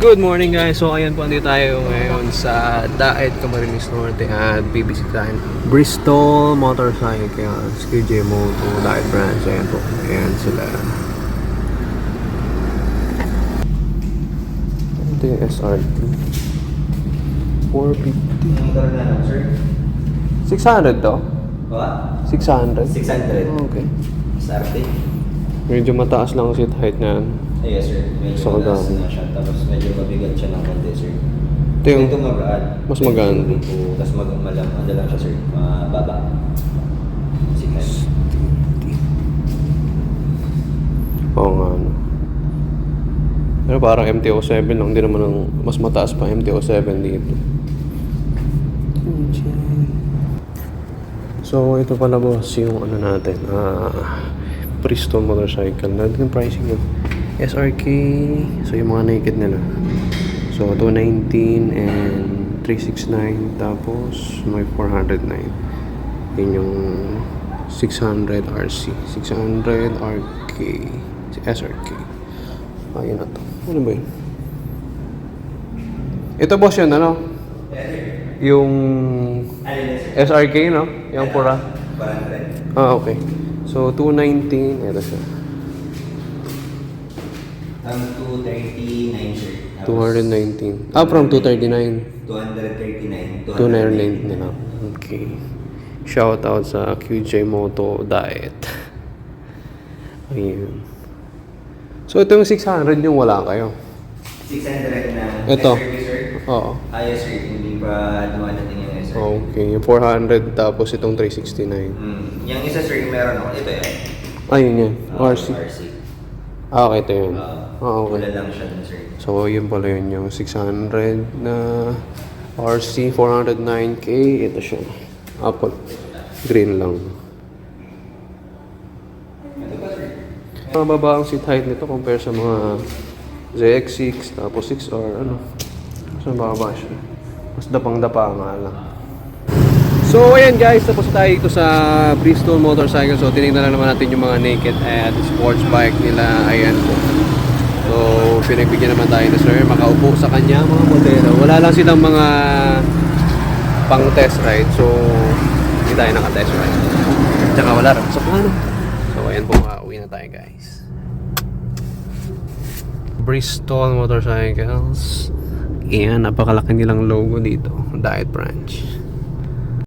Good morning guys. So ayan po, andito tayo ngayon sa Daet, Camarines Norte at bibisitahin Bristol Motorcycle, QJ Moto, Daet branch. Ayan po. Ayan sila. Ito yung SRT. 450. 600 to? What? 600? 600. Oh, okay. Sarte? Medyo mataas lang ang seat height na yan. Yes sir. Medyo So, mataas maganda. na siya. Tapos medyo mabigat siya ng konti sir. Ito yung Ito magaan. mas magaan. Tapos ano lang siya sir. Mababa. Sikat. Oo nga, ano. Pero parang MT-07 lang, hindi naman ang mas mataas pa MT-07 dito. So, ito pala boss, yung ano natin, Bristol Motorcycle. Nandun yung pricing ng SRK, so yung mga naked nila. So, 219 and 369, tapos may 409. Yun yung 600 RC, 600 RK, SRK. Ayun na to. Ano ba yun? Ito boss yun, ano? Yung SRK, no? Yung pura. 400. Okay. So, 219. Ito siya. 239 sir. 219. From 239. 239. 219 nila. Okay. Shout out sa QJ Moto Daet. Ayun. So, ito yung 600 yung wala kayo. 600 na Ito. SRT sir. Oo. Yes sir. Hindi pa dumadating yung SRT. Okay. Yung 400 tapos itong 369. Yung isa sir, yung meron ako. Ito yan. Ayun yan. RC. RC. Okay, ito yun. Okay. Wala lang siya dun sir. So, yun pala yun yung 600 na RC 409K. Ito siya. Apple. Green lang. Ito pa sir. Mababa ang seat height nito compare sa mga ZX6 tapos 6R. Ano? Mas mababa siya. Mas dapang-dapa nga lang. So, ayan guys. Tapos tayo dito sa Bristol Motorcycle. So, tinignan na naman natin yung mga naked at sports bike nila. Ayan po. So, pinagbigyan naman tayo na sir makaupo sa kanya mga modelo. Wala lang silang mga pang test ride. So, hindi tayo naka-test ride. Tsaka wala rin sa plano. So, ayan po. Uwi na tayo guys. Bristol Motorcycles. Ayan, napakalaki nilang logo dito. Daet branch.